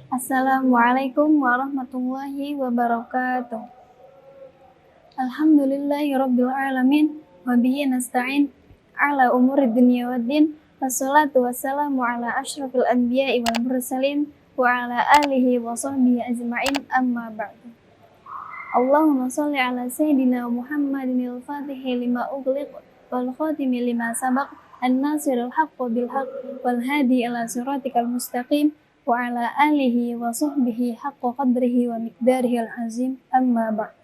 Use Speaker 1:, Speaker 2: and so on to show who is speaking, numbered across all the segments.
Speaker 1: Assalamualaikum warahmatullahi wabarakatuh. Alhamdulillahirabbil alamin wa bihi nasta'in ala umuri dunya waddin. Wassalatu wassalamu ala asyrafil anbiya'i wal mursalin wa ala alihi wa sahbihi ajma'in, amma ba'du. Allahumma shalli ala sayyidina Muhammadin al-fatihi lima ughliq wal khatimi lima sabaq an-nasiril haqqi bil haqq wal hadi ila siratikal mustaqim wa ala alihi wa sahbihi haqqa qadrihi wa miqdarihil azim, amma ba'd.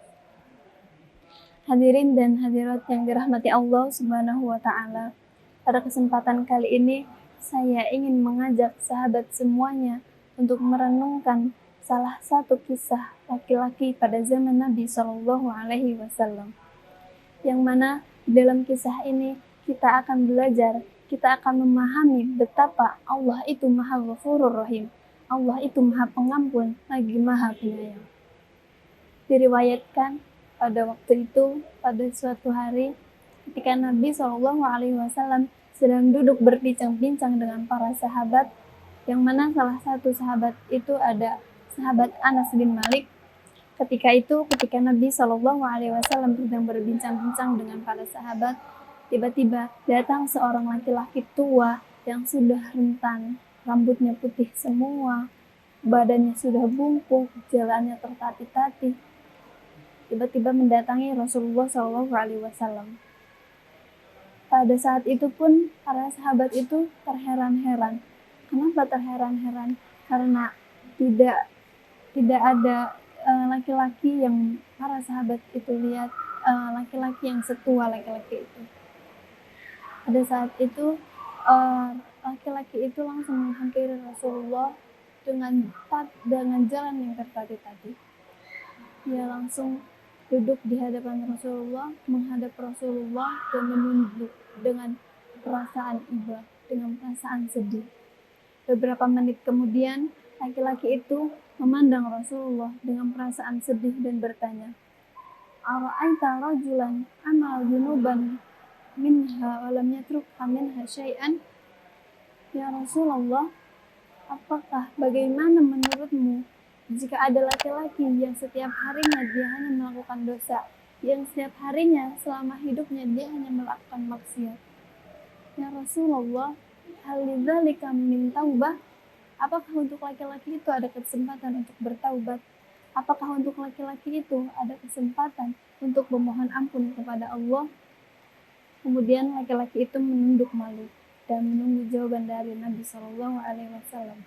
Speaker 1: Hadirin dan hadirat yang dirahmati Allah Subhanahu wa taala. Pada kesempatan kali ini saya ingin mengajak sahabat semuanya untuk merenungkan salah satu kisah laki-laki pada zaman Nabi Shallallahu Alaihi Wasallam, yang mana dalam kisah ini kita akan belajar, kita akan memahami betapa Allah itu Maha Ghafurur Rahim, Allah itu Maha Pengampun lagi Maha Penyayang. Diriwayatkan pada waktu itu, pada suatu hari ketika Nabi Shallallahu Alaihi Wasallam sedang duduk berbincang-bincang dengan para sahabat, yang mana salah satu sahabat itu ada sahabat Anas bin Malik. Ketika Nabi Shallallahu Alaihi Wasallam sedang berbincang-bincang dengan para sahabat, tiba-tiba datang seorang laki-laki tua yang sudah rentan, rambutnya putih semua, badannya sudah bungkuk, jalannya tertatih-tatih. Tiba-tiba mendatangi Rasulullah Shallallahu Alaihi Wasallam. Pada saat itu pun para sahabat itu terheran-heran. Kenapa terheran-heran? Karena tidak ada laki-laki yang para sahabat itu lihat, laki-laki yang setua laki-laki itu. Pada saat itu laki-laki itu langsung menghampiri Rasulullah dengan jalan yang tertatih-tatih. Dia langsung duduk di hadapan Rasulullah, menghadap Rasulullah dan menunduk dengan perasaan iba, dengan perasaan sedih. Beberapa menit kemudian, laki-laki itu memandang Rasulullah dengan perasaan sedih dan bertanya, "Ara'aita rajulan amal junuban minha wa lam yatrukha minha syai'an?" Ya Rasulullah, bagaimana menurutmu jika ada laki-laki yang setiap harinya dia hanya melakukan dosa, yang setiap harinya selama hidupnya dia hanya melakukan maksiat? Ya Rasulullah, hal lidzalika min taubah? Apakah untuk laki-laki itu ada kesempatan untuk bertaubat? Apakah untuk laki-laki itu ada kesempatan untuk memohon ampun kepada Allah? Kemudian laki-laki itu menunduk malu dan menunggu jawaban dari Nabi Shallallahu Alaihi Wasallam.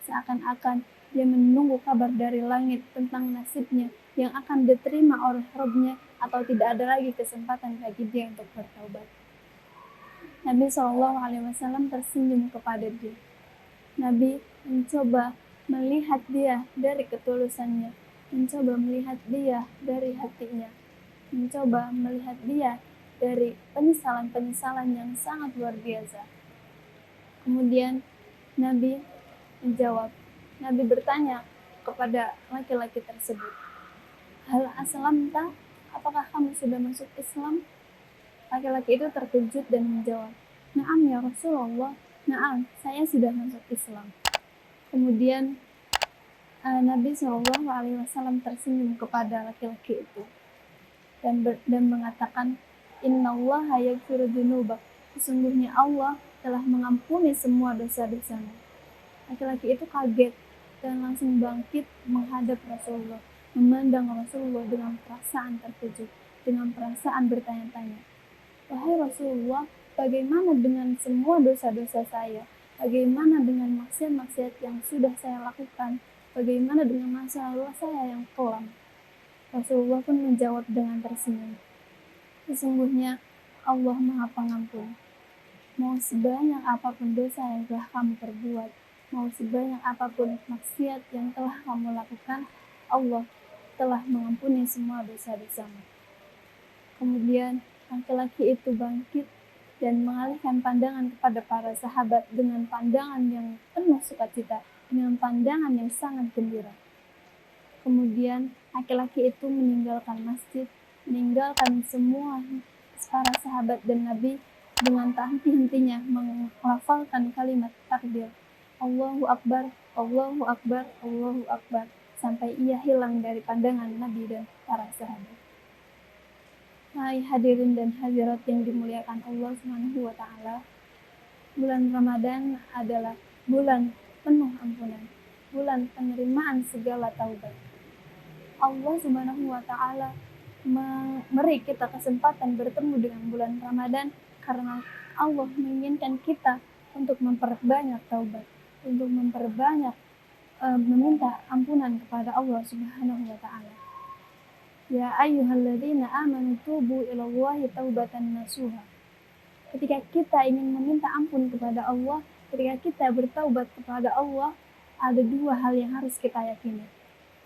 Speaker 1: Seakan-akan dia menunggu kabar dari langit tentang nasibnya yang akan diterima oleh Rabb-nya, atau tidak ada lagi kesempatan bagi dia untuk bertaubat. Nabi Shallallahu Alaihi Wasallam tersenyum kepada dia. Nabi mencoba melihat dia dari ketulusannya, mencoba melihat dia dari hatinya, mencoba melihat dia dari penyesalan-penyesalan yang sangat luar biasa. Kemudian Nabi menjawab. Nabi bertanya kepada laki-laki tersebut, "Hal aslamta? Apakah kamu sudah masuk Islam?" Laki-laki itu terkejut dan menjawab, "Na'am ya Rasulullah, na'am, saya sudah masuk Islam." Kemudian Nabi Shallallahu Alaihi Wasallam tersenyum kepada laki-laki itu dan mengatakan, "Innallaha yaghfiru dzunuba." Sesungguhnya Allah telah mengampuni semua dosa-dosamu. Laki-laki itu kaget dan langsung bangkit menghadap Rasulullah, memandang Rasulullah dengan perasaan terkejut, dengan perasaan bertanya-tanya, "Wahai Rasulullah, bagaimana dengan semua dosa-dosa saya? Bagaimana dengan maksiat-maksiat yang sudah saya lakukan? Bagaimana dengan masa lalu saya yang kelam?" Rasulullah pun menjawab dengan tersenyum, "Sesungguhnya Allah Maha Pengampun. Mau sebanyak apapun dosa yang telah kamu perbuat, mau sebanyak apapun maksiat yang telah kamu lakukan, Allah telah mengampuni semua dosa-dosamu." Kemudian laki-laki itu bangkit dan mengalihkan pandangan kepada para sahabat dengan pandangan yang penuh sukacita, dengan pandangan yang sangat gembira. Kemudian laki-laki itu meninggalkan masjid, meninggalkan semua para sahabat dan Nabi dengan tak henti-hentinya melafalkan kalimat takbir. Allahu Akbar, Allahu Akbar, Allahu Akbar, sampai ia hilang dari pandangan Nabi dan para sahabat. Hai hadirin dan hadirat yang dimuliakan Allah Subhanahu wa Ta'ala, bulan Ramadan adalah bulan penuh ampunan, bulan penerimaan segala taubat. Allah Subhanahu wa Ta'ala memberi kita kesempatan bertemu dengan bulan Ramadan karena Allah menginginkan kita untuk memperbanyak taubat, untuk memperbanyak meminta ampunan kepada Allah Subhanahu wa Ta'ala. Ya ayyuhalladzina amanu tubu ilallahi taubatan nasuha. Ketika kita ingin meminta ampun kepada Allah, ketika kita bertaubat kepada Allah, ada dua hal yang harus kita yakini.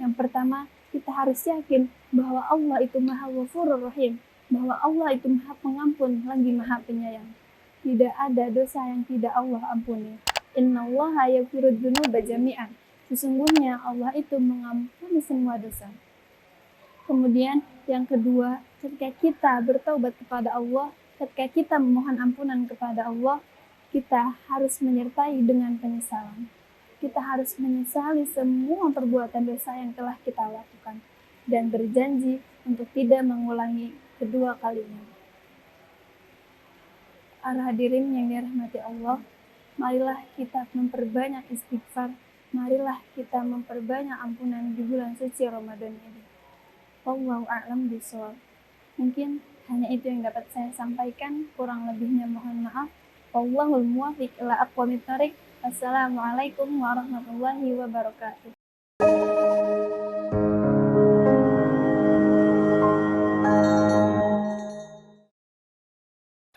Speaker 1: Yang pertama, kita harus yakin bahwa Allah itu Maha Ghafurur Rahim, bahwa Allah itu Maha Pengampun lagi Maha Penyayang. Tidak ada dosa yang tidak Allah ampuni. Innallaha yaghfirudz dzunuba jami'an. Sesungguhnya Allah itu mengampuni semua dosa. Kemudian yang kedua, ketika kita bertaubat kepada Allah, ketika kita memohon ampunan kepada Allah, kita harus menyertai dengan penyesalan. Kita harus menyesali semua perbuatan dosa yang telah kita lakukan dan berjanji untuk tidak mengulangi kedua kalinya. Para hadirin yang dirahmati Allah, marilah kita memperbanyak istighfar, marilah kita memperbanyak ampunan di bulan suci Ramadan ini. Wallahu a'lam bishawab. Mungkin hanya itu yang dapat saya sampaikan, kurang lebihnya mohon maaf. Wallahul muwaffiq ila aqwamit thoriq. Wassalamualaikum warahmatullahi wabarakatuh.